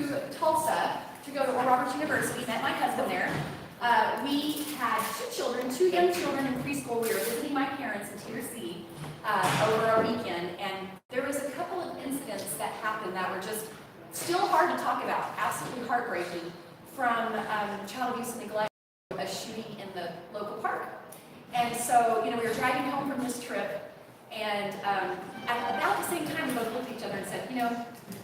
to Tulsa to go to Oral Roberts University, met my husband there. We had two young children in preschool. We were visiting my parents in Tennessee over a weekend, and there was a couple of incidents that happened that were just still hard to talk about, absolutely heartbreaking, from child abuse and neglect, a shooting in the local park. And so, we were driving home from this trip, and at about the same time, we both looked at each other and said,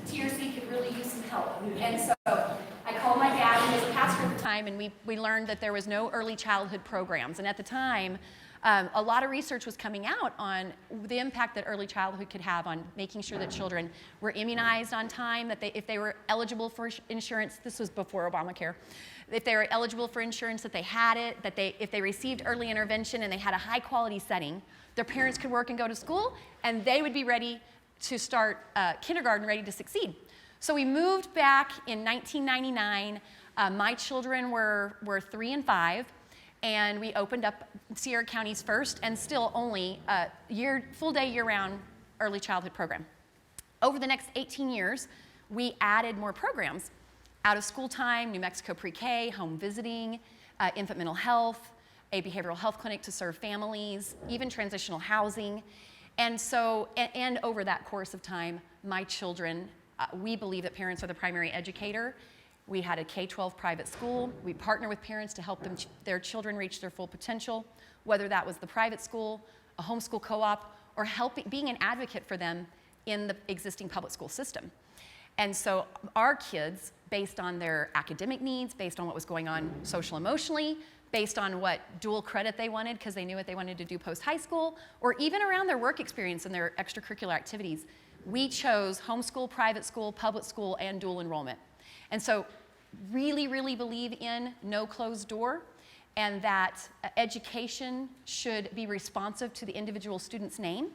TRC could really use some help. And so I called my dad, who was a pastor at the time, and we learned that there was no early childhood programs. And at the time, a lot of research was coming out on the impact that early childhood could have on making sure that children were immunized on time, that if they were eligible for insurance, this was before Obamacare, if they were eligible for insurance, that they had it, that if they received early intervention and they had a high quality setting, their parents could work and go to school, and they would be ready to start kindergarten, ready to succeed. So we moved back in 1999. My children were 3 and 5. And we opened up Sierra County's first and still only full day year-round early childhood program. Over the next 18 years, we added more programs. Out of school time, New Mexico pre-K, home visiting, infant mental health, a behavioral health clinic to serve families, even transitional housing. And so, and over that course of time, my children, we believe that parents are the primary educator. We had a K-12 private school. We partner with parents to help their children reach their full potential, whether that was the private school, a homeschool co-op, or being an advocate for them in the existing public school system. And so our kids, based on their academic needs, based on what was going on social emotionally, based on what dual credit they wanted because they knew what they wanted to do post-high school, or even around their work experience and their extracurricular activities, we chose homeschool, private school, public school, and dual enrollment. And so really, really believe in no closed door, and that education should be responsive to the individual student's name.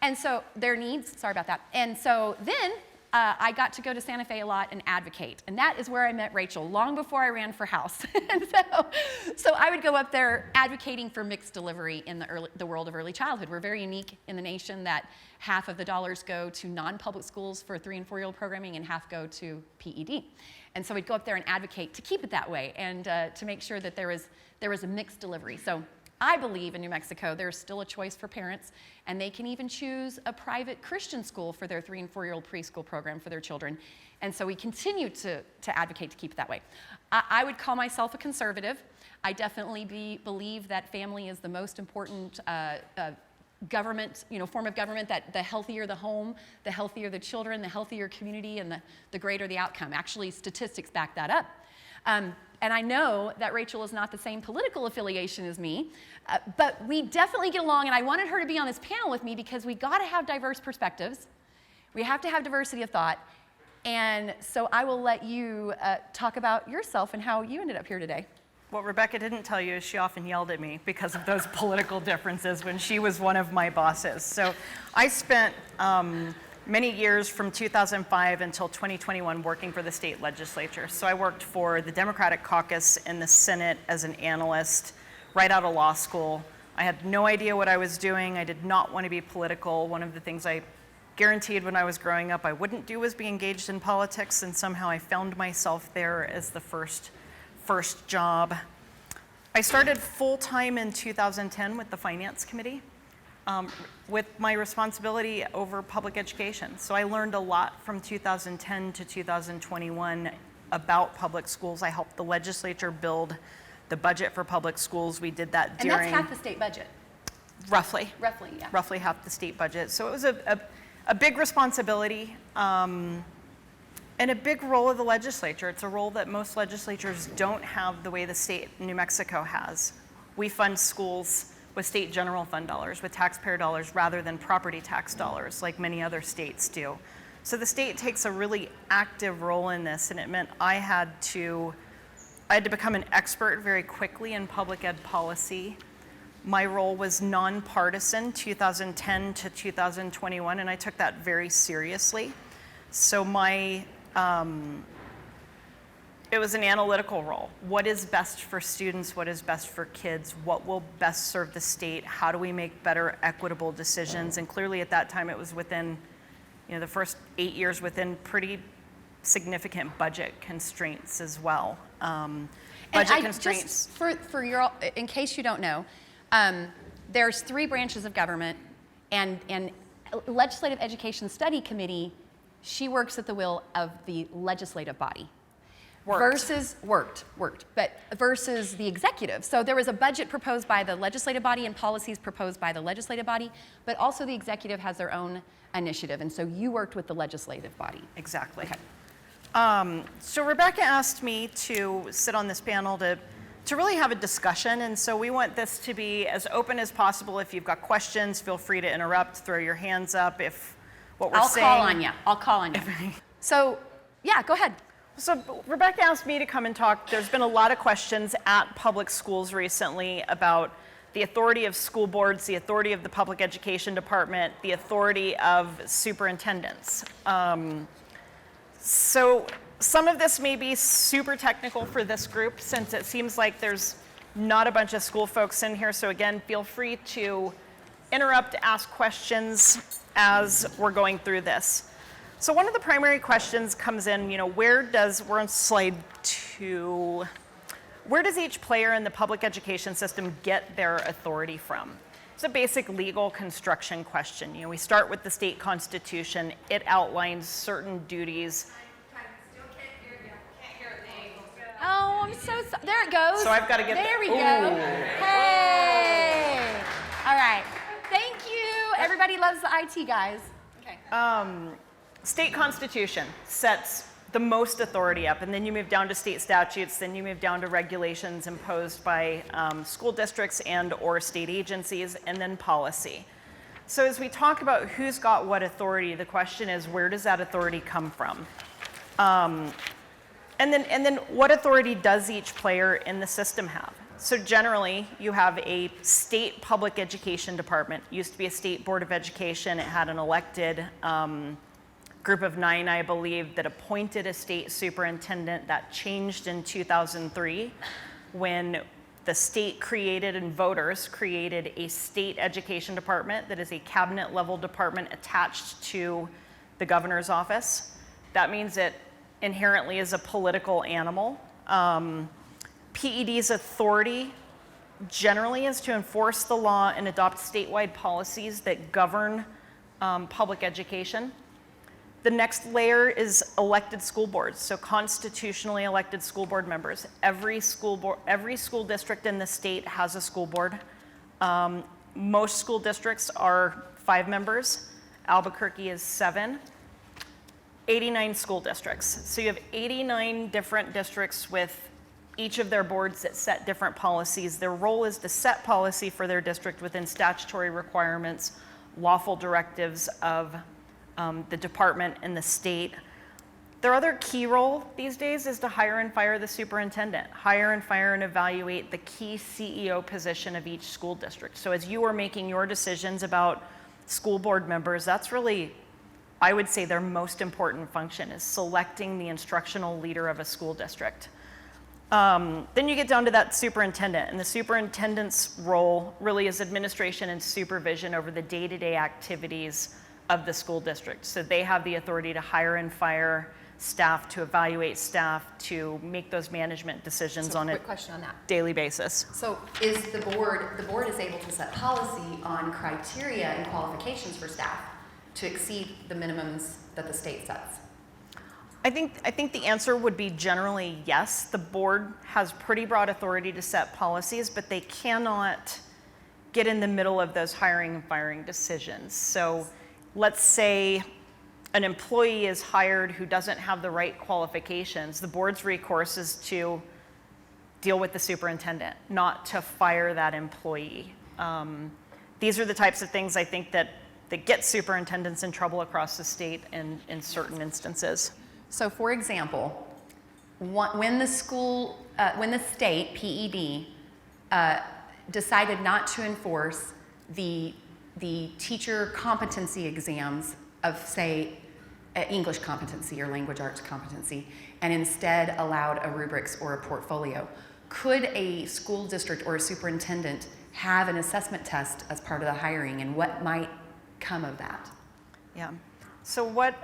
And so their needs, sorry about that. And so then I got to go to Santa Fe a lot and advocate. And that is where I met Rachel, long before I ran for House. And so I would go up there advocating for mixed delivery in the world of early childhood. We're very unique in the nation that half of the dollars go to non-public schools for 3- and 4-year-old programming and half go to PED. And so we'd go up there and advocate to keep it that way and to make sure that there was a mixed delivery. So I believe in New Mexico there's still a choice for parents, and they can even choose a private Christian school for their 3- and 4-year-old preschool program for their children. And so we continue to advocate to keep it that way. I would call myself a conservative. I definitely believe that family is the most important government, form of government, that the healthier the home, the healthier the children, the healthier community, and the greater the outcome. Actually, statistics back that up. And I know that Rachel is not the same political affiliation as me, but we definitely get along, and I wanted her to be on this panel with me because we got to have diverse perspectives. We have to have diversity of thought. And so I will let you talk about yourself and how you ended up here today. What Rebecca didn't tell you is she often yelled at me because of those political differences when she was one of my bosses. So I spent many years from 2005 until 2021 working for the state legislature. So I worked for the Democratic caucus in the Senate as an analyst right out of law school. I had no idea what I was doing. I did not want to be political. One of the things I guaranteed when I was growing up I wouldn't do was be engaged in politics, and somehow I found myself there as the first job. I started full-time in 2010 with the Finance Committee with my responsibility over public education. So I learned a lot from 2010 to 2021 about public schools. I helped the legislature build the budget for public schools. We did that during... And that's half the state budget. Roughly. Roughly, yeah. Roughly half the state budget. So it was a big responsibility and a big role of the legislature. It's a role that most legislatures don't have the way the state of New Mexico has. We fund schools with state general fund dollars, with taxpayer dollars, rather than property tax dollars like many other states do. So the state takes a really active role in this, and it meant I had to become an expert very quickly in public ed policy. My role was nonpartisan 2010 to 2021, and I took that very seriously. So it was an analytical role. What is best for students? What is best for kids? What will best serve the state? How do we make better equitable decisions? And clearly at that time it was within, the first 8 years within pretty significant budget constraints as well. Just for your, in case you don't know, there's 3 branches of government, and Legislative Education Study Committee, she works at the will of the legislative body. Versus the executive. So there was a budget proposed by the legislative body and policies proposed by the legislative body, but also the executive has their own initiative, and so you worked with the legislative body. Exactly. Okay. So Rebecca asked me to sit on this panel to really have a discussion, and so we want this to be as open as possible. If you've got questions, feel free to interrupt, throw your hands up. If what we're saying... I'll call on you. So, yeah, go ahead. So Rebecca asked me to come and talk. There's been a lot of questions at public schools recently about the authority of school boards, the authority of the public education department, the authority of superintendents. So some of this may be super technical for this group, since it seems like there's not a bunch of school folks in here. So again, feel free to interrupt, ask questions as we're going through this. So one of the primary questions comes in, we're on slide 2. Where does each player in the public education system get their authority from? It's a basic legal construction question. We start with the state constitution. It outlines certain duties. Oh, I'm so sorry. There it goes. So I've got to get there. We Ooh. go. Hey. All right. Thank you. Everybody loves the IT guys. Okay. State constitution sets the most authority up, and then you move down to state statutes, then you move down to regulations imposed by school districts and or state agencies, and then policy. So as we talk about who's got what authority, the question is, where does that authority come from? And then what authority does each player in the system have? So generally, you have a state public education department. It used to be a state board of education. It had an elected group of 9, I believe, that appointed a state superintendent. That changed in 2003 when the state created and voters created a state education department that is a cabinet level department attached to the governor's office. That means it inherently is a political animal. PED's authority generally is to enforce the law and adopt statewide policies that govern public education. The next layer is elected school boards, so constitutionally elected school board members. Every school district in the state has a school board. Most school districts are 5 members. Albuquerque is 7. 89 school districts. So you have 89 different districts with each of their boards that set different policies. Their role is to set policy for their district within statutory requirements, lawful directives of the department and the state. Their other key role these days is to hire and fire the superintendent, hire and fire and evaluate the key CEO position of each school district. So as you are making your decisions about school board members, that's really, I would say, their most important function is selecting the instructional leader of a school district. Then you get down to that superintendent, and the superintendent's role really is administration and supervision over the day-to-day activities of the school district. So they have the authority to hire and fire staff, to evaluate staff, to make those management decisions on a quick question on that. Daily basis. So is the board is able to set policy on criteria and qualifications for staff to exceed the minimums that the state sets? I think the answer would be generally yes. The board has pretty broad authority to set policies, but they cannot get in the middle of those hiring and firing decisions. So let's say an employee is hired who doesn't have the right qualifications. The board's recourse is to deal with the superintendent, not to fire that employee. These are the types of things I think that get superintendents in trouble across the state in certain instances. So for example, when the state, PED, decided not to enforce the teacher competency exams of, say, English competency or language arts competency, and instead allowed a rubrics or a portfolio, could a school district or a superintendent have an assessment test as part of the hiring, and what might come of that? Yeah. So what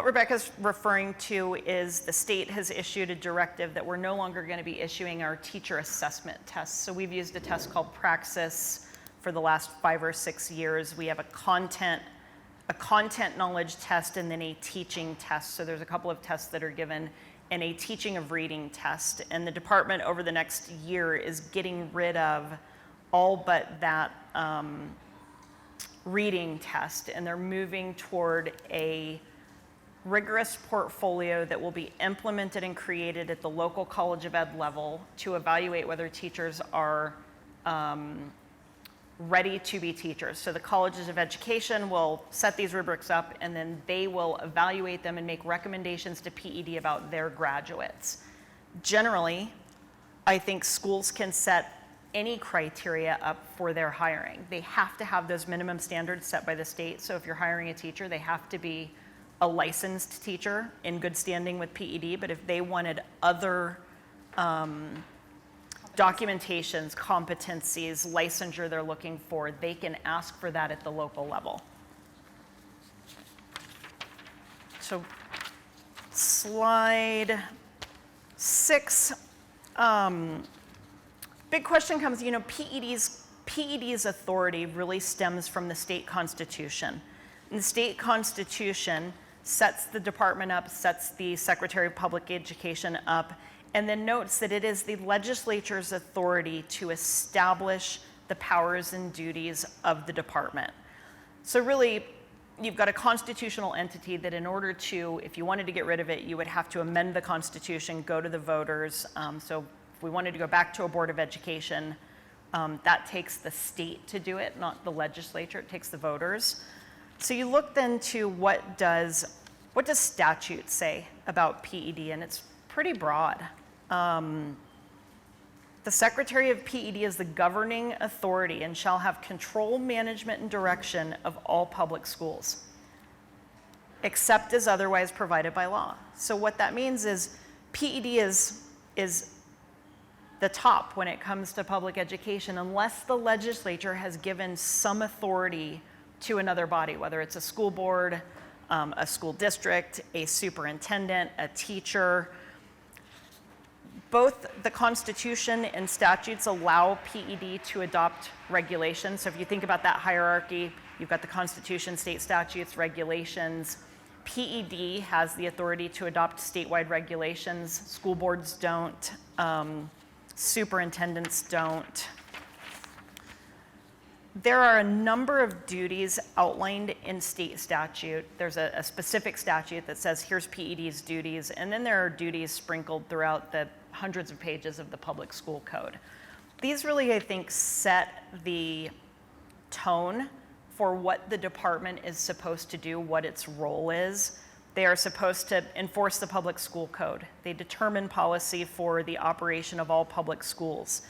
Rebecca's referring to is the state has issued a directive that we're no longer going to be issuing our teacher assessment tests. So we've used a test called Praxis for the last 5 or 6 years. We have a content knowledge test and then a teaching test. So there's a couple of tests that are given and a teaching of reading test. And the department over the next year is getting rid of all but that reading test, and they're moving toward a rigorous portfolio that will be implemented and created at the local College of Ed level to evaluate whether teachers are ready to be teachers. So the colleges of education will set these rubrics up, and then they will evaluate them and make recommendations to PED about their graduates. Generally, I think schools can set any criteria up for their hiring. They have to have those minimum standards set by the state. So if you're hiring a teacher, they have to be a licensed teacher in good standing with PED. But if they wanted other documentations, competencies, licensure they're looking for, they can ask for that at the local level. So slide 6. Big question comes, PED's authority really stems from the state constitution. And the state constitution sets the department up, sets the Secretary of Public Education up, and then notes that it is the legislature's authority to establish the powers and duties of the department. So really, you've got a constitutional entity that in order to, if you wanted to get rid of it, you would have to amend the Constitution, go to the voters. So if we wanted to go back to a Board of Education, that takes the state to do it, not the legislature. It takes the voters. So you look then to what does statute say about PED, and it's pretty broad. The Secretary of PED is the governing authority and shall have control, management, and direction of all public schools, except as otherwise provided by law. So what that means is PED is the top when it comes to public education, unless the legislature has given some authority to another body, whether it's a school board, a school district, a superintendent, a teacher. Both the Constitution and statutes allow PED to adopt regulations. So if you think about that hierarchy, you've got the Constitution, state statutes, regulations. PED has the authority to adopt statewide regulations. School boards don't. Superintendents don't. There are a number of duties outlined in state statute. There's a specific statute that says here's PED's duties, and then there are duties sprinkled throughout the hundreds of pages of the public school code. These really, I think, set the tone for what the department is supposed to do, what its role is. They are supposed to enforce the public school code. They determine policy for the operation of all public schools.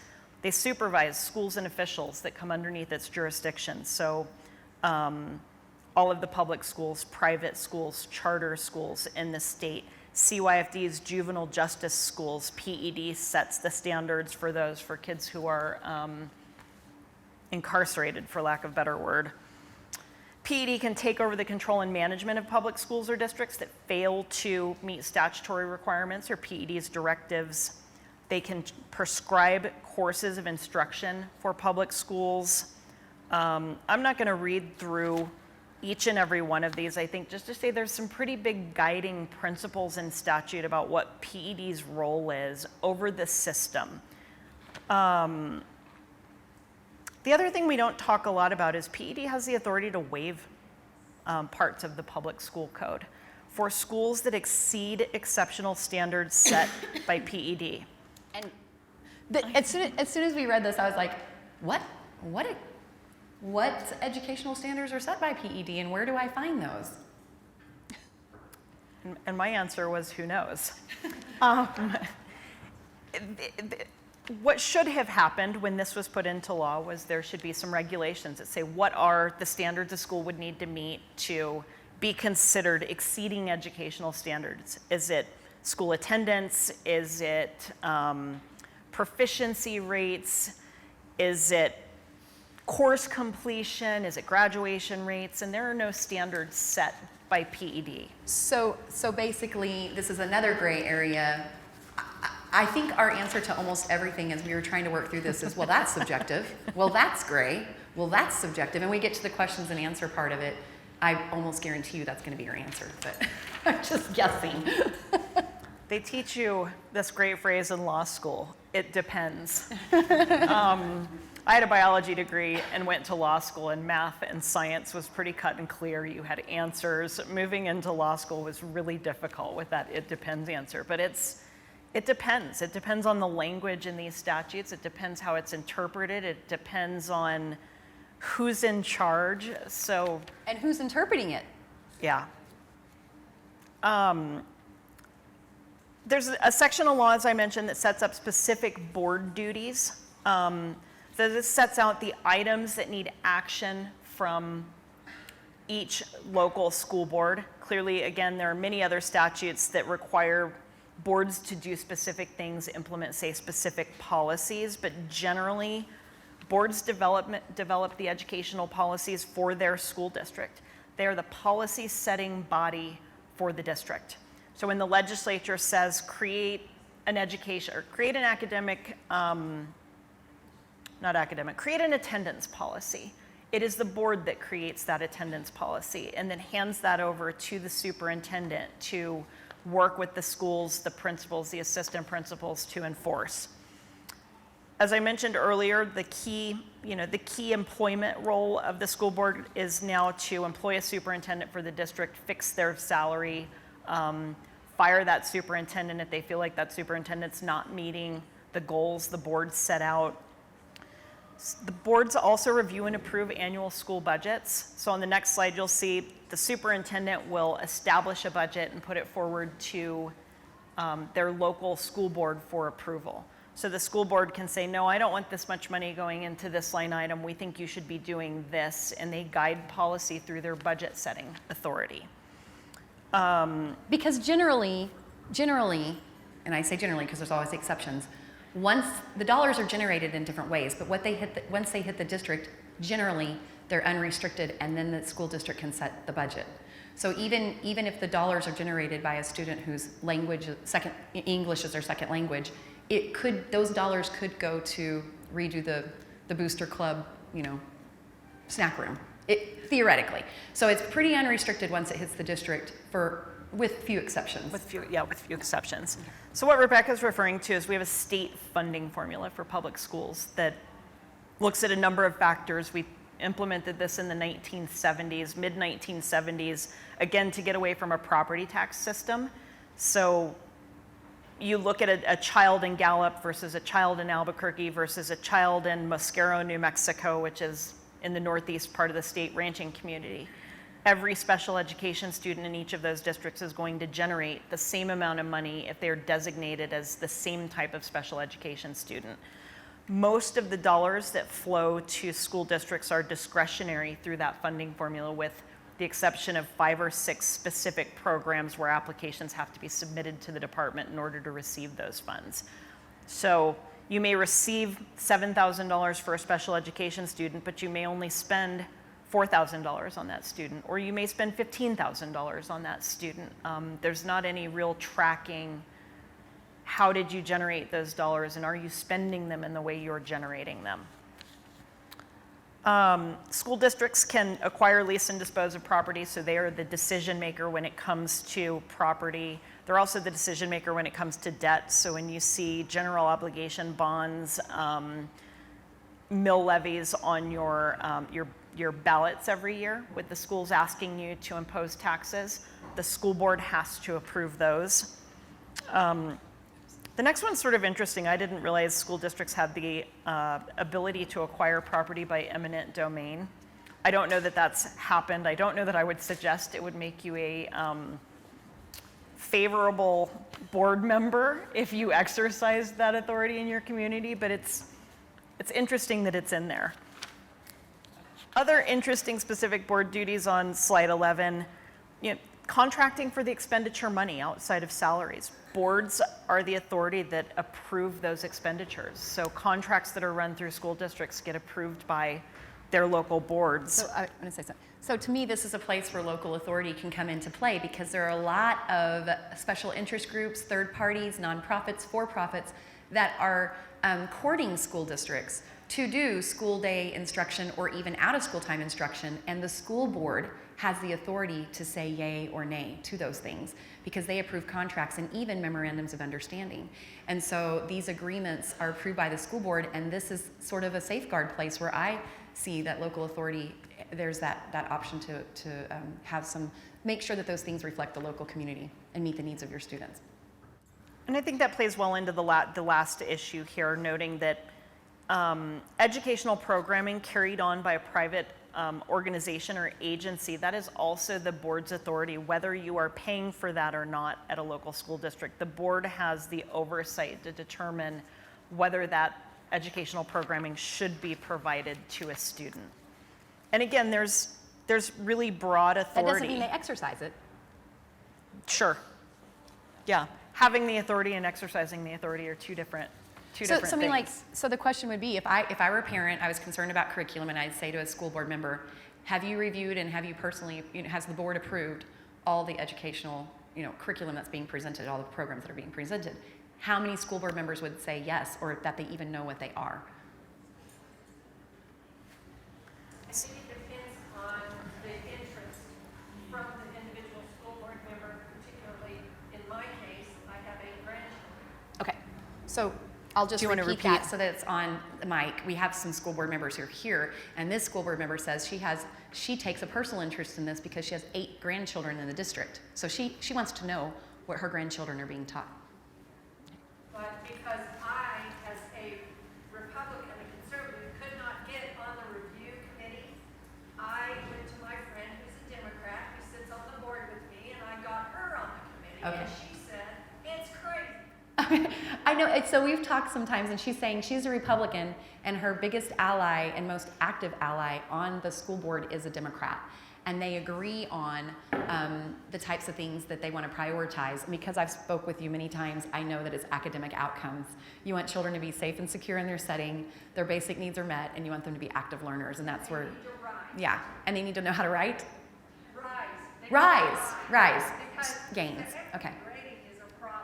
They supervise schools and officials that come underneath its jurisdiction. So all of the public schools, private schools, charter schools in the state, CYFD's juvenile justice schools, PED sets the standards for those for kids who are incarcerated, for lack of a better word. PED can take over the control and management of public schools or districts that fail to meet statutory requirements or PED's directives. They can prescribe courses of instruction for public schools. I'm not going to read through each and every one of these. I think just to say there's some pretty big guiding principles in statute about what PED's role is over the system. The other thing we don't talk a lot about is PED has the authority to waive parts of the public school code for schools that exceed exceptional standards set by PED. And as soon as we read this, I was like, what educational standards are set by PED, and where do I find those? And my answer was, who knows? What should have happened when this was put into law was there should be some regulations that say what are the standards a school would need to meet to be considered exceeding educational standards. Is it school attendance? Is it proficiency rates? Is it course completion? Is it graduation rates? And there are no standards set by PED. So basically, this is another gray area. I think our answer to almost everything as we were trying to work through this is, well, that's subjective. Well, that's gray. Well, that's subjective. And we get to the questions and answer part of it. I almost guarantee you that's going to be your answer, but I'm just guessing. They teach you this great phrase in law school, it depends. I had a biology degree and went to law school, and math and science was pretty cut and clear. You had answers. Moving into law school was really difficult with that it depends answer, but it depends. It depends on the language in these statutes. It depends how it's interpreted. It depends on who's in charge. So, and who's interpreting it? yeah. There's a section of law, as I mentioned, that sets up specific board duties. So this sets out the items that need action from each local school board. Clearly, again, there are many other statutes that require boards to do specific things, implement, say, specific policies, but generally, boards develop the educational policies for their school district. They are the policy-setting body for the district. So when the legislature says create an education, or create an academic, create an attendance policy, it is the board that creates that attendance policy and then hands that over to the superintendent to work with the schools, the principals, the assistant principals to enforce. As I mentioned earlier, the key employment role of the school board is now to employ a superintendent for the district, fix their salary, fire that superintendent if they feel like that superintendent's not meeting the goals the board set out. The boards also review and approve annual school budgets. So on the next slide, you'll see the superintendent will establish a budget and put it forward to their local school board for approval. So the school board can say, no, I don't want this much money going into this line item. We think you should be doing this. And they guide policy through their budget setting authority. Because generally, and I say generally because there's always exceptions, once the dollars are generated in different ways, but once they hit the district, generally they're unrestricted, and then the school district can set the budget. So even if the dollars are generated by a student whose English is their second language, those dollars could go to redo the booster club, snack room. Theoretically. So it's pretty unrestricted once it hits the district with few exceptions. With few exceptions. So what Rebecca's referring to is we have a state funding formula for public schools that looks at a number of factors. We implemented this in the mid-1970s, again, to get away from a property tax system. So you look at a child in Gallup versus a child in Albuquerque versus a child in Mosquero, New Mexico, which is in the northeast part of the state ranching community. Every special education student in each of those districts is going to generate the same amount of money if they're designated as the same type of special education student. Most of the dollars that flow to school districts are discretionary through that funding formula, with the exception of 5 or 6 specific programs where applications have to be submitted to the department in order to receive those funds. So you may receive $7,000 for a special education student, but you may only spend $4,000 on that student, or you may spend $15,000 on that student. There's not any real tracking. How did you generate those dollars, and are you spending them in the way you're generating them? School districts can acquire, lease, and dispose of property, so they are the decision maker when it comes to property. They're also the decision maker when it comes to debt. So when you see general obligation bonds, mill levies on your ballots every year, with the schools asking you to impose taxes, the school board has to approve those. The next one's sort of interesting. I didn't realize school districts had the ability to acquire property by eminent domain. I don't know that that's happened. I don't know that I would suggest it would make you a favorable board member if you exercise that authority in your community, but it's interesting that it's in there. Other interesting specific board duties on slide 11, contracting for the expenditure money outside of salaries. Boards are the authority that approve those expenditures. So contracts that are run through school districts get approved by their local boards. So I want to say something. So to me, this is a place where local authority can come into play because there are a lot of special interest groups, third parties, nonprofits, for-profits that are courting school districts to do school day instruction or even out of school time instruction, and the school board has the authority to say yay or nay to those things because they approve contracts and even memorandums of understanding. And so these agreements are approved by the school board, and this is sort of a safeguard place where I see that local authority, there's that option to have some, make sure that those things reflect the local community and meet the needs of your students. And I think that plays well into the last issue here, noting that educational programming carried on by a private organization or agency, that is also the board's authority, whether you are paying for that or not at a local school district. The board has the oversight to determine whether that educational programming should be provided to a student. And again, there's really broad authority. That doesn't mean they exercise it. Sure. Yeah. Having the authority and exercising the authority are two different things. So I mean, like, so the question would be, if I were a parent, I was concerned about curriculum, and I'd say to a school board member, have you reviewed and have you personally, has the board approved all the educational, curriculum that's being presented, all the programs that are being presented? How many school board members would say yes, or that they even know what they are? I think it depends on the interest from the individual school board member, particularly in my case, I have 8 grandchildren. Okay, so I'll just Do you want to repeat repeat? that so that it's on the mic. We have some school board members who are here, and this school board member says she takes a personal interest in this because she has 8 grandchildren in the district. So she wants to know what her grandchildren are being taught. But because I, as a Republican and a conservative, could not get on the review committee, I went to my friend who's a Democrat who sits on the board with me, and I got her on the committee, Okay. and she said, it's crazy. I know, so we've talked sometimes, and she's saying she's a Republican, and her biggest ally and most active ally on the school board is a Democrat. And they agree on the types of things that they want to prioritize. And because I've spoke with you many times, I know that it's academic outcomes. You want children to be safe and secure in their setting, their basic needs are met, and you want them to be active learners, and that's where, They need to rise. yeah, and they need to know how to write. Rise. They Rise, need to rise. Because Gains, the okay. grading is a problem.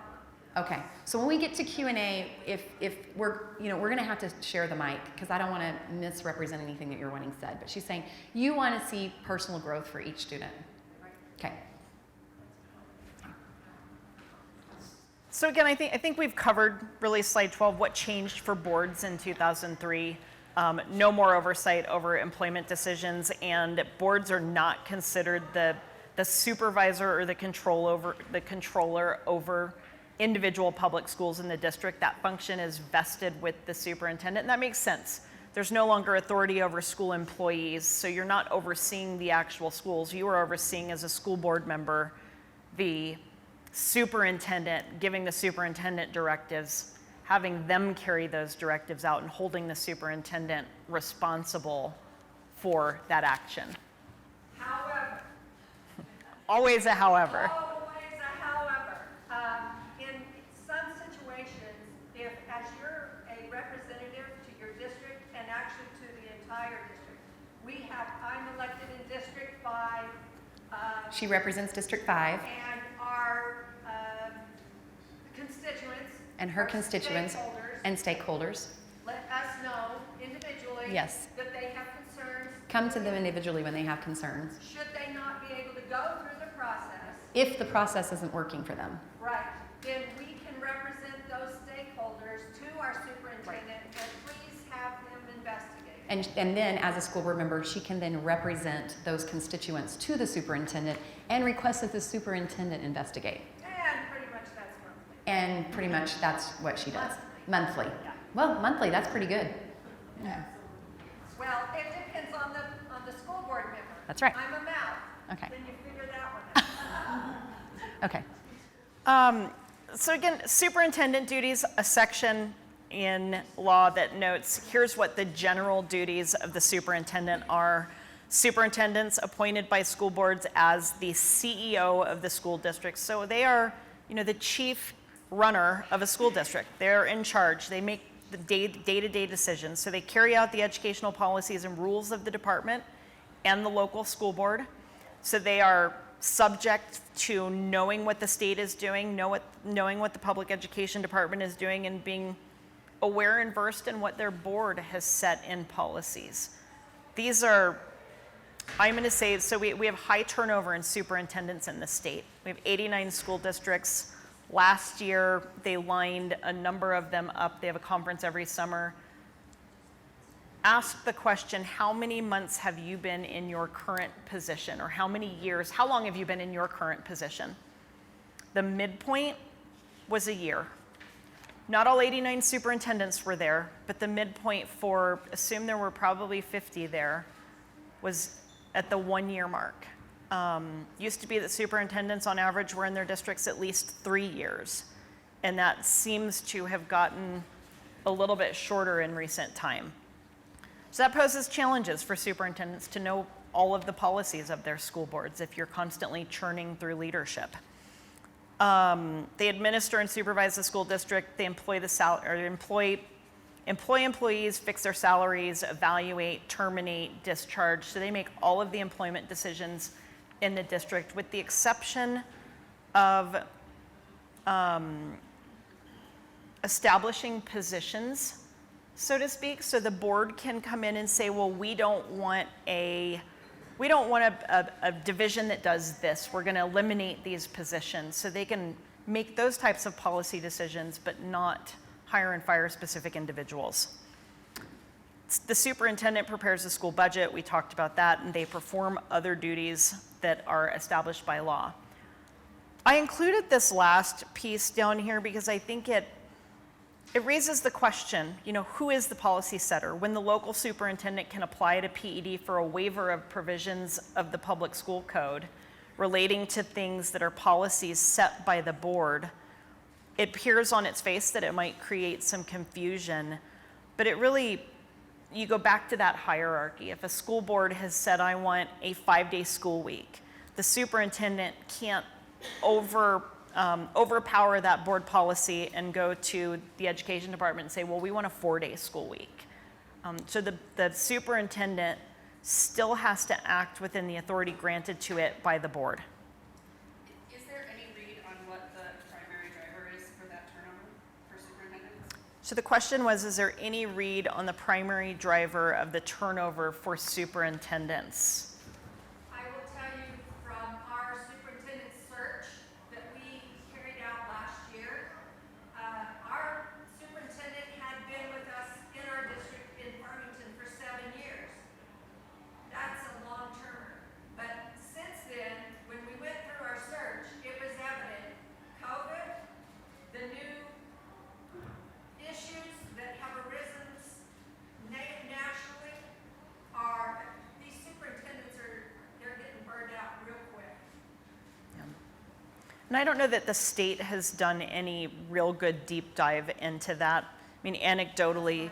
Okay, so when we get to Q&A, if we're going to have to share the mic because I don't want to misrepresent anything that you're wanting said. But she's saying you want to see personal growth for each student. Okay. So again, I think we've covered really slide 12, what changed for boards in 2003. No more oversight over employment decisions, and boards are not considered the supervisor or the controller over individual public schools in the district. That function is vested with the superintendent, and that makes sense. There's no longer authority over school employees, so you're not overseeing the actual schools. You are overseeing, as a school board member, the superintendent, giving the superintendent directives, having them carry those directives out, and holding the superintendent responsible for that action. However, Always a however. always a however. In some situations, if as you're a representative to your district and actually to the entire district, I'm elected in District 5. She represents District 5 And our constituents. and her our constituents stakeholders, and stakeholders. let us know individually. Yes. That they have concerns. Come to them individually when they have concerns. Should they not be able to go through the process, If the process isn't working for them. right, then we can represent those stakeholders to our superintendent and please have him investigate. And then, as a school board member, she can then represent those constituents to the superintendent and request that the superintendent investigate. And pretty much that's monthly. And pretty much that's what she does. Monthly. Yeah. Well, monthly, that's pretty good. Yeah. Well, it depends on the school board member. That's right. I'm a mouth. Okay. Then you figure that one out. Okay. So again, superintendent duties, a section in law that notes, here's what the general duties of the superintendent are. Superintendents appointed by school boards as the CEO of the school district. So they are, the chief runner of a school district. They're in charge. They make the day-to-day decisions. So they carry out the educational policies and rules of the department and the local school board. So they are subject to knowing what the state is doing, knowing what the public education department is doing, and being aware and versed in what their board has set in policies. These are, I'm going to say, so we have high turnover in superintendents in the state. We have 89 school districts. Last year, they lined a number of them up. They have a conference every summer. Ask the question, how many months have you been in your current position? Or how many years, how long have you been in your current position? The midpoint was a year. Not all 89 superintendents were there, but the midpoint for, assume there were probably 50 there, was at the 1 year mark. Used to be that superintendents on average were in their districts at least 3 years. And that seems to have gotten a little bit shorter in recent time. So that poses challenges for superintendents to know all of the policies of their school boards if you're constantly churning through leadership. They administer and supervise the school district. They employ employees, fix their salaries, evaluate, terminate, discharge. So they make all of the employment decisions in the district, with the exception of establishing positions, so to speak. So the board can come in and say, well, we don't want a division that does this. We're going to eliminate these positions. So they can make those types of policy decisions, but not hire and fire specific individuals. The superintendent prepares the school budget. We talked about that, and they perform other duties that are established by law. I included this last piece down here because I think it raises the question, who is the policy setter? When the local superintendent can apply to PED for a waiver of provisions of the public school code relating to things that are policies set by the board, it appears on its face that it might create some confusion, but you go back to that hierarchy. If a school board has said, I want a 5-day school week, the superintendent can't overpower that board policy and go to the education department and say, well, we want a 4-day school week. So the superintendent still has to act within the authority granted to it by the board. Is there any read on what the primary driver is for that turnover for superintendents? So the question was, is there any read on the primary driver of the turnover for superintendents? I will tell you from our superintendent search that we carried out last year, our superintendent had been with us in our district in Farmington for 7 years. That's a long term. But since then, when we went through our search, it was evident COVID, the new issues that have arisen nationally, these superintendents they're getting burned out real quick. And I don't know that the state has done any real good deep dive into that. I mean, anecdotally,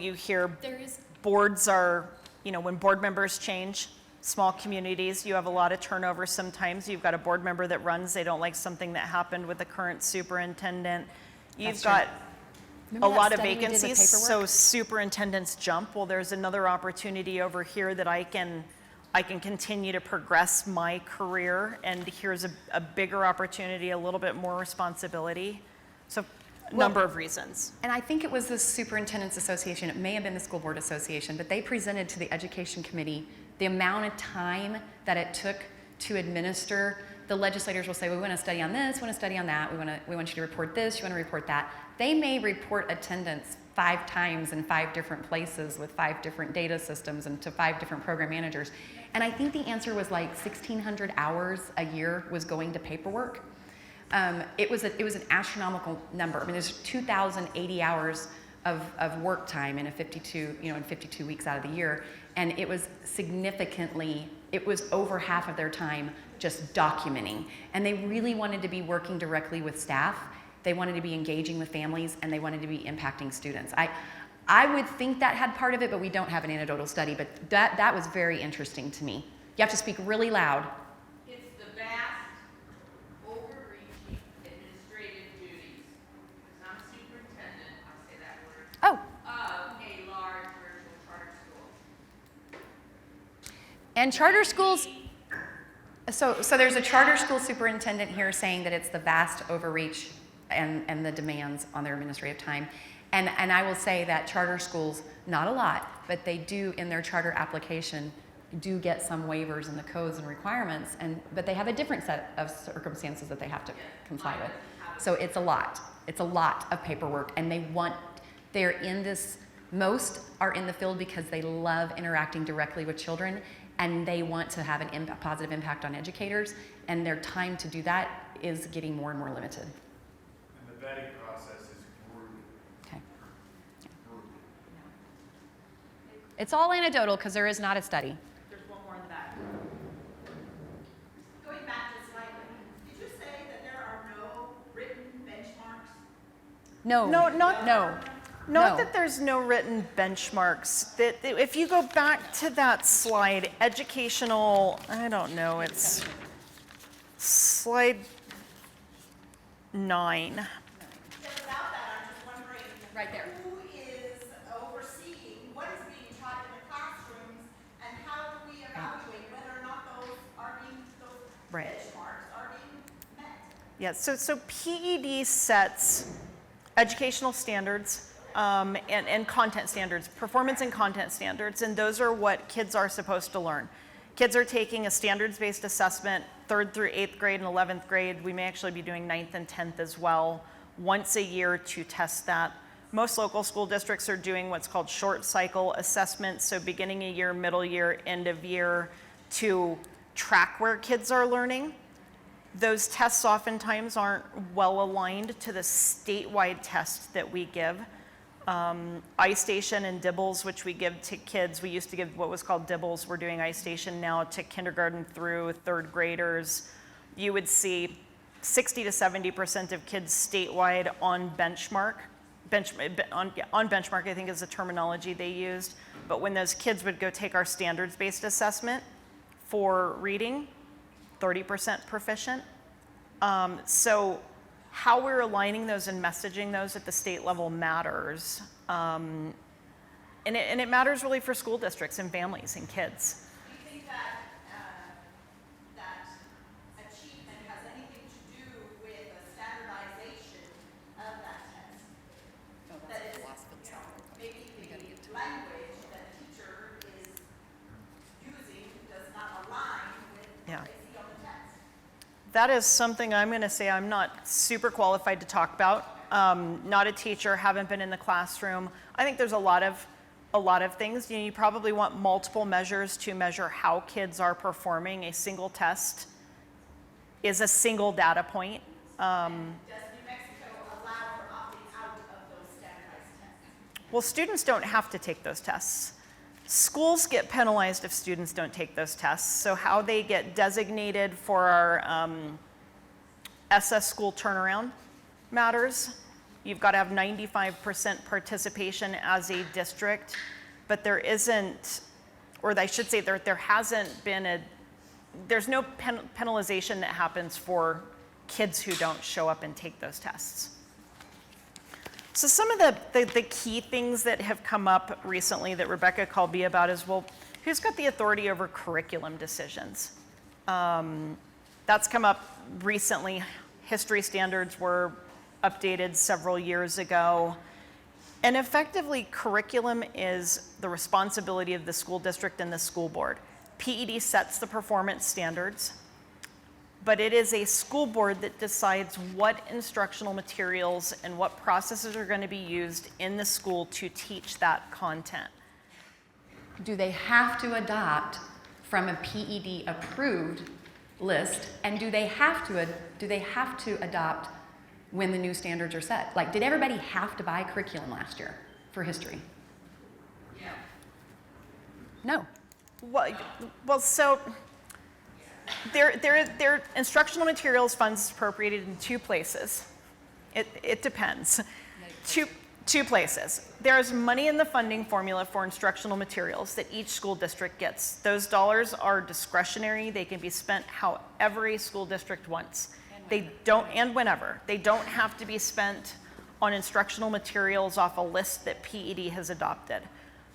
you hear boards are, when board members change, small communities, you have a lot of turnover sometimes. You've got a board member that runs, they don't like something that happened with the current superintendent. You've got a lot of vacancies, so superintendents jump. Well, there's another opportunity over here that I can continue to progress my career, and here's a bigger opportunity, a little bit more responsibility. So a number of reasons. And I think it was the Superintendent's Association, it may have been the School Board Association, but they presented to the Education Committee the amount of time that it took to administer. The legislators will say, we want to study on this, we want to study on that, we want you to report this, you want to report that. They may report attendance 5 times in 5 different places with 5 different data systems and to 5 different program managers. And I think the answer was like 1,600 hours a year was going to paperwork. It was an astronomical number. I mean, there's 2,080 hours of work time in 52 weeks out of the year. And it was it was over half of their time just documenting. And they really wanted to be working directly with staff. They wanted to be engaging with families, and they wanted to be impacting students. I would think that had part of it, but we don't have an anecdotal study, but that was very interesting to me. You have to speak really loud. It's the vast, overreaching administrative duties. Because I'm a superintendent, I'll say And charter schools, so there's a charter school superintendent here saying that it's the vast overreach and the demands on their administrative time. And I will say that charter schools, not a lot, but they do in their charter application do get some waivers in the codes and requirements, but they have a different set of circumstances that they have to comply with. So it's a lot. It's a lot of paperwork, and they're in this, most are in the field because they love interacting directly with children, and they want to have a positive impact on educators, and their time to do that is getting more and more limited. And the vetting process is brutal. Okay. Brutal. It's all anecdotal because there is not a study. There's one more in the back. Going back to slide, did you say that there are no written benchmarks? No. Not No. that there's no written benchmarks. That if you go back to that slide, educational, I don't know, it's slide 9. Yeah, without that, I'm just wondering. Right there. Who is overseeing what is being taught in the classrooms, and how do we evaluate whether or not those Right. benchmarks are being met? Yeah, so PED sets educational standards and content standards, performance and content standards, and those are what kids are supposed to learn. Kids are taking a standards-based assessment 3rd through 8th grade and 11th grade. We may actually be doing 9th and 10th as well, once a year to test that. Most local school districts are doing what's called short cycle assessments, so beginning of year, middle year, end of year, to track where kids are learning. Those tests oftentimes aren't well aligned to the statewide tests that we give. iStation and Dibbles, which we give to kids. We used to give what was called Dibbles. We're doing iStation now to kindergarten through 3rd graders. You would see 60 to 70% of kids statewide on benchmark. On benchmark, I think is the terminology they used. But when those kids would go take our standards-based assessment for reading, 30% proficient. So how we're aligning those and messaging those at the state level matters. And it matters really for school districts and families and kids. Do you think that that achievement has anything to do with the standardization of that test? That is, maybe the language that the teacher is using does not align with Yeah. what they see on the test. That is something I'm going to say I'm not super qualified to talk about. Not a teacher, haven't been in the classroom. I think there's a lot of things. You probably want multiple measures to measure how kids are performing. A single test is a single data point. Does New Mexico allow for opting out of those standardized tests? Well, students don't have to take those tests. Schools get penalized if students don't take those tests. So how they get designated for our SS school turnaround matters. You've got to have 95% participation as a district, but there isn't, or I should say there hasn't been there's no penalization that happens for kids who don't show up and take those tests. So some of the key things that have come up recently that Rebecca called me about is, well, who's got the authority over curriculum decisions? That's come up recently. History standards were updated several years ago. And effectively, curriculum is the responsibility of the school district and the school board. PED sets the performance standards, but it is a school board that decides what instructional materials and what processes are going to be used in the school to teach that content. Do they have to adopt from a PED approved list, and do they have to adopt when the new standards are set? Like, did everybody have to buy curriculum last year for history? No. Well, so their instructional materials funds appropriated in 2 places. It depends. Two places. There's money in the funding formula for instructional materials that each school district gets. Those dollars are discretionary. They can be spent however a school district wants. And whenever. They don't have to be spent on instructional materials off a list that PED has adopted.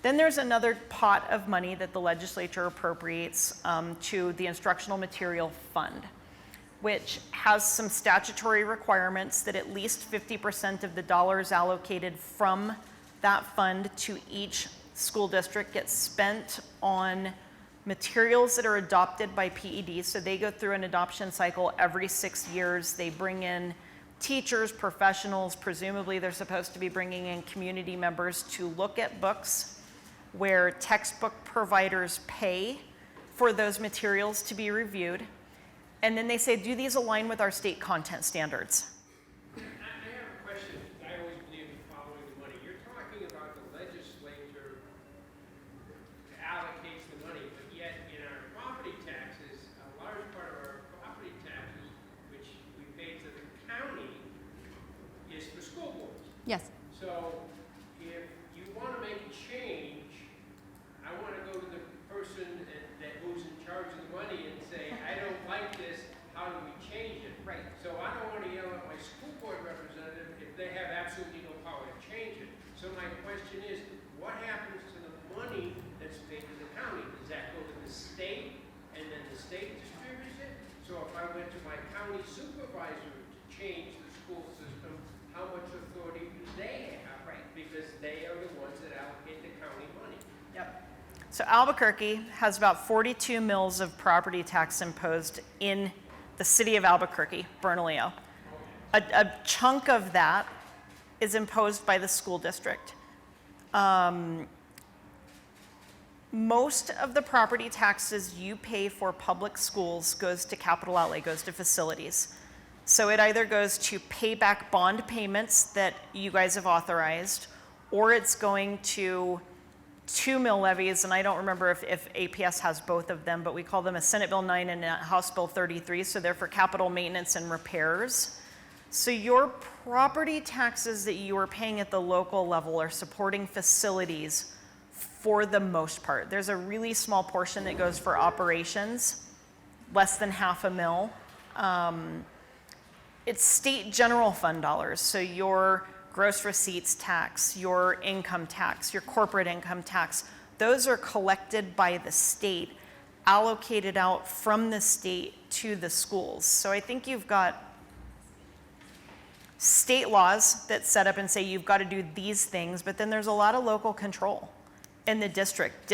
Then there's another pot of money that the legislature appropriates to the instructional material fund, which has some statutory requirements that at least 50% of the dollars allocated from that fund to each school district gets spent on materials that are adopted by PED. So they go through an adoption cycle every 6 years. They bring in teachers, professionals, presumably they're supposed to be bringing in community members to look at books where textbook providers pay for those materials to be reviewed. And then they say, do these align with our state content standards? I have a question. I always believe in following the money. You're talking about the legislature allocates the money, but yet in our property taxes, a large part of our property taxes, which we pay to the county, is for school boards. Yes. So if you want to make a change, I want to go to the person who's in charge of the money and say, I don't like this, how do we change it? Right. So I don't want to yell at my school board representative if they have absolutely no power to change it. So my question is, what happens to the money that's paid to the county? Does that go to the state and then the state distributes it? So if I went to my county supervisor to change the school system, how much authority do they have? Right. Because they are the ones that allocate the county money. Yep. So Albuquerque has about 42 mills of property tax imposed in the city of Albuquerque, Bernalillo. A chunk of that is imposed by the school district. Most of the property taxes you pay for public schools goes to capital outlay, goes to facilities. So it either goes to pay back bond payments that you guys have authorized, or it's going to 2 mill levies, and I don't remember if APS has both of them, but we call them a Senate Bill 9 and a House Bill 33, so they're for capital maintenance and repairs. So your property taxes that you are paying at the local level are supporting facilities for the most part. There's a really small portion that goes for operations, less than $500,000. It's state general fund dollars, so your gross receipts tax, your income tax, your corporate income tax, those are collected by the state, allocated out from the state to the schools. So I think you've got state laws that set up and say you've got to do these things, but then there's a lot of local control in the district.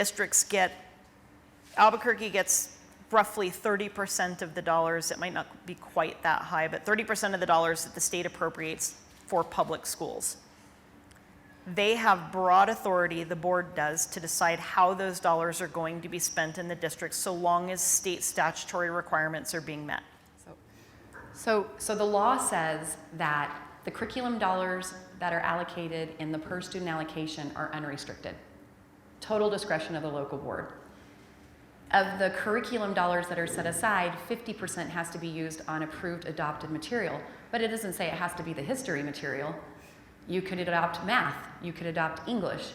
Albuquerque gets roughly 30% of the dollars. It might not be quite that high, but 30% of the dollars that the state appropriates for public schools. They have broad authority, the board does, to decide how those dollars are going to be spent in the district so long as state statutory requirements are being met. So the law says that the curriculum dollars that are allocated in the per student allocation are unrestricted. Total discretion of the local board. Of the curriculum dollars that are set aside, 50% has to be used on approved adopted material, but it doesn't say it has to be the history material. You could adopt math, you could adopt English,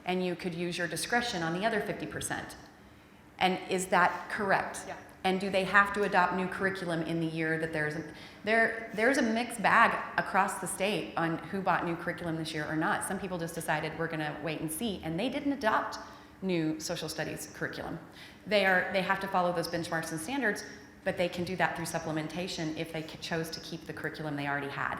and you could use your discretion on the other 50%. And is that correct? Yeah. And do they have to adopt new curriculum in the year that there's a mixed bag across the state on who bought new curriculum this year or not? Some people just decided we're gonna wait and see, and they didn't adopt new social studies curriculum. They have to follow those benchmarks and standards, but they can do that through supplementation if they chose to keep the curriculum they already had.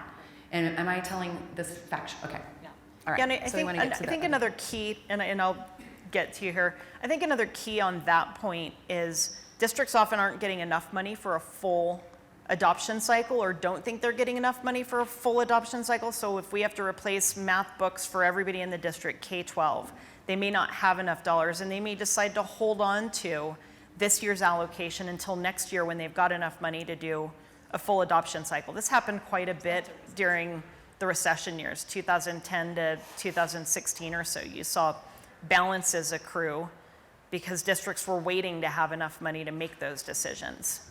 And am I telling this fact? Okay. Yeah. All right. Yeah, and I So we wanna get to I that think one. another key, and I'll get to you here, I think another key on that point is districts often aren't getting enough money for a full adoption cycle or don't think they're getting enough money for a full adoption cycle. So if we have to replace math books for everybody in the district, K-12, they may not have enough dollars and they may decide to hold on to this year's allocation until next year when they've got enough money to do a full adoption cycle. This happened quite a bit during the recession years, 2010 to 2016 or so. You saw balances accrue because districts were waiting to have enough money to make those decisions.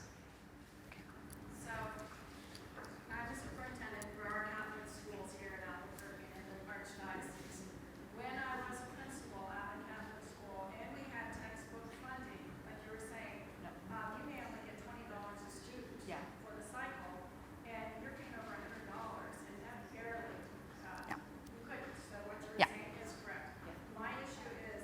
So, I'm a superintendent for our Catholic schools here in Albuquerque and the Archdiocese. When I was a principal at a Catholic school and we had textbook funding, like you were saying, you may only get $20 a student for the cycle, and you're paying over $100, and that barely, you couldn't. So what you're Yeah. saying is correct. My issue is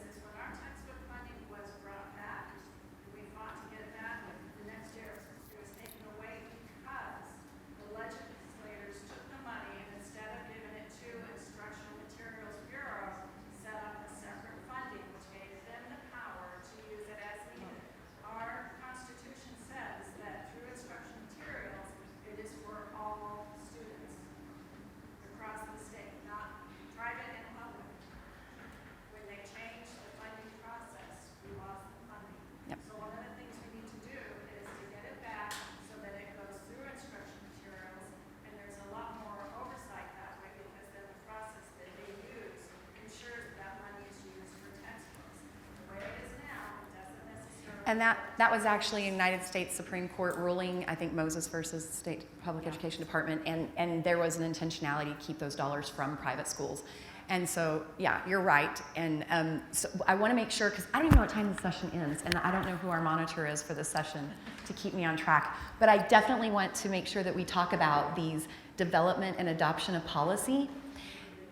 And that was actually a United States Supreme Court ruling, I think Moses versus the State Public Education Department, and there was an intentionality to keep those dollars from private schools. And so, yeah, you're right. And so I want to make sure, because I don't even know what time the session ends, and I don't know who our monitor is for this session to keep me on track. But I definitely want to make sure that we talk about these development and adoption of policy.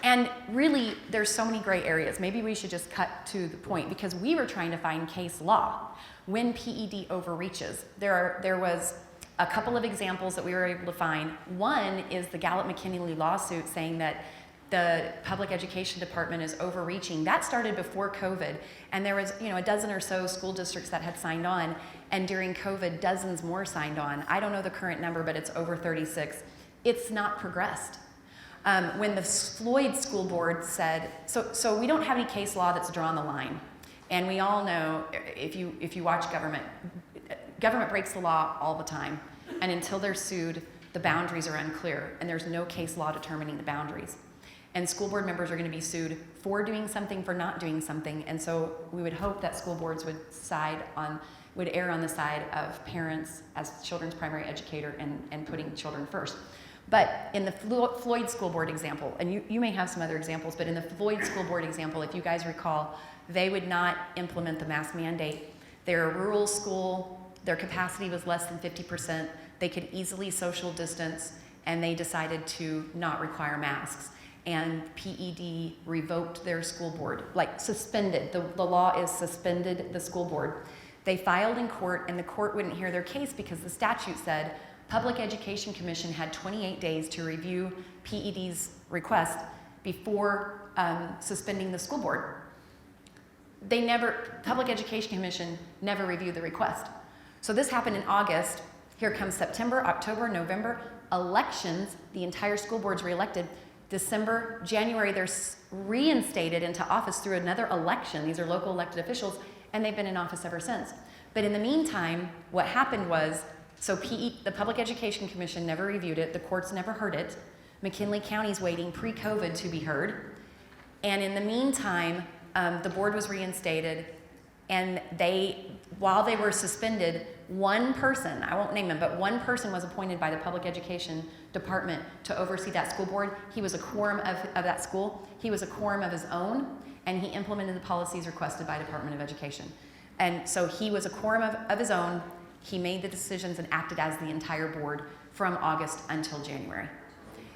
And really, there's so many gray areas. Maybe we should just cut to the point, because we were trying to find case law when PED overreaches. There was a couple of examples that we were able to find. One is the Gallup-McKinley lawsuit saying that the public education department is overreaching. That started before COVID, and there was a dozen or so school districts that had signed on, and during COVID, dozens more signed on. I don't know the current number, but it's over 36. It's not progressed. When the Floyd School Board said, so we don't have any case law that's drawn the line. And we all know, if you watch government breaks the law all the time. And until they're sued, the boundaries are unclear. And there's no case law determining the boundaries. And school board members are going to be sued for doing something, for not doing something. And so we would hope that school boards would err on the side of parents as children's primary educator and putting children first. But in the Floyd School Board example, and you may have some other examples, but in the Floyd School Board example, if you guys recall, they would not implement the mask mandate. They're a rural school, their capacity was less than 50%, they could easily social distance, and they decided to not require masks. And PED revoked their school board, like suspended. The law is suspended the school board. They filed in court, and the court wouldn't hear their case because the statute said Public Education Commission had 28 days to review PED's request before suspending the school board. Public Education Commission never reviewed the request. So this happened in August. Here comes September, October, November. Elections, the entire school board's reelected. December, January, they're reinstated into office through another election. These are local elected officials, and they've been in office ever since. But in the meantime, what happened was, the Public Education Commission never reviewed it. The courts never heard it. McKinley County's waiting pre-COVID to be heard. And in the meantime, the board was reinstated, and while they were suspended, one person, I won't name him, but one person was appointed by the Public Education Department to oversee that school board. He was a quorum of that school. He was a quorum of his own, and he implemented the policies requested by Department of Education. And so he was a quorum of his own. He made the decisions and acted as the entire board from August until January,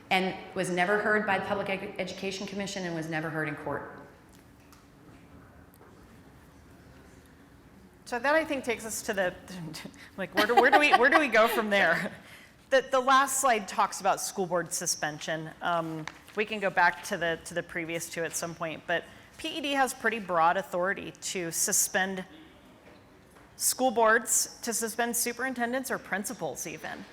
and was never heard by the Public Education Commission and was never heard in court. So that, I think, takes us to the, like, where do we go from there? The last slide talks about school board suspension. We can go back to the previous two at some point, but PED has pretty broad authority to suspend school boards, to suspend superintendents or principals even,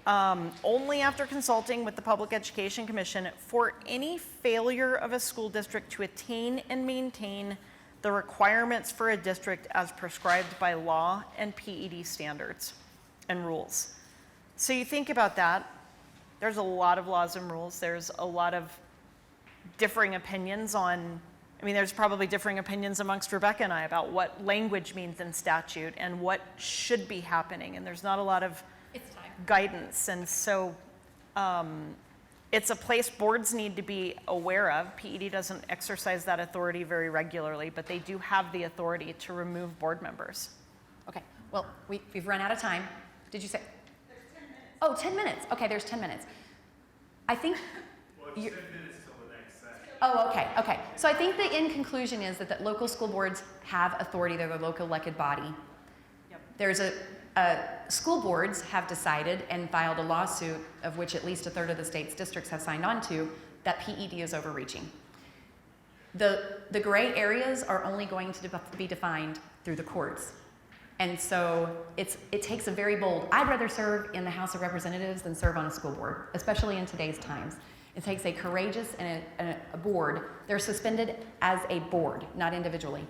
only after consulting with the Public Education Commission for any failure of a school district to attain and maintain the requirements for a district as prescribed by law and PED standards and rules. So you think about that, there's a lot of laws and rules, there's a lot of differing opinions there's probably differing opinions amongst Rebecca and I about what language means in statute and what should be happening, and there's not a lot of guidance, and so it's a place boards need to be aware of. PED doesn't exercise that authority very regularly, but they do have the authority to remove board members. Okay, well, we've run out of time. Did you say? There's 10 minutes. Oh, 10 minutes. Okay, there's 10 minutes. I think. Well, it's 10 minutes till the next session. Oh, okay. So I think the end conclusion is that local school boards have authority. They're the local elected body. Yep. There's school boards have decided and filed a lawsuit, of which at least a third of the state's districts have signed on to, that PED is overreaching. The gray areas are only going to be defined through the courts. And so it takes a very bold, I'd rather serve in the House of Representatives than serve on a school board, especially in today's times. It takes a courageous and a board, they're suspended as a board, not individually,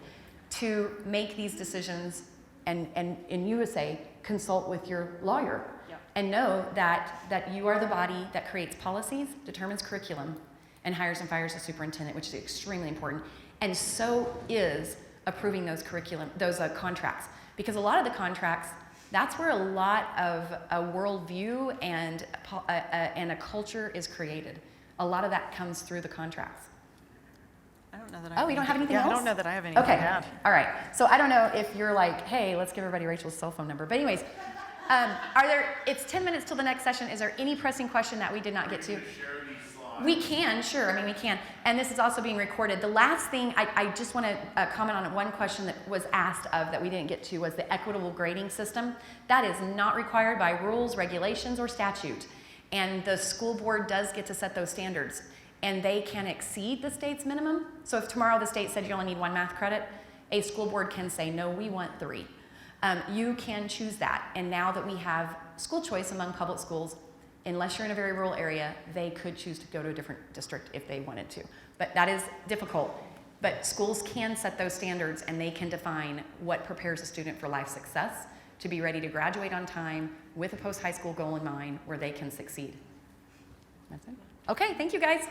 to make these decisions and in USA, consult with your lawyer. Yep. And know that you are the body that creates policies, determines curriculum, and hires and fires a superintendent, which is extremely important. And so is approving those contracts. Because a lot of the contracts, that's where a lot of a worldview and a culture is created. A lot of that comes through the contracts. I don't know that I Oh, you don't have anything yeah, else? I don't know that I have anything Okay, to add. all right. So I don't know if you're like, hey, let's give everybody Rachel's cell phone number. But anyways, it's 10 minutes till the next session. Is there any pressing question that we did not get to? Share these slides. We can, sure. I mean, we can. And this is also being recorded. The last thing, I just want to comment on one question that was asked of that we didn't get to was the equitable grading system. That is not required by rules, regulations, or statute. And the school board does get to set those standards. And they can exceed the state's minimum. So if tomorrow the state said you only need 1 math credit, a school board can say, no, we want 3. You can choose that. And now that we have school choice among public schools, unless you're in a very rural area, they could choose to go to a different district if they wanted to. But that is difficult. But schools can set those standards and they can define what prepares a student for life success to be ready to graduate on time with a post-high school goal in mind where they can succeed. That's it. Okay, thank you guys.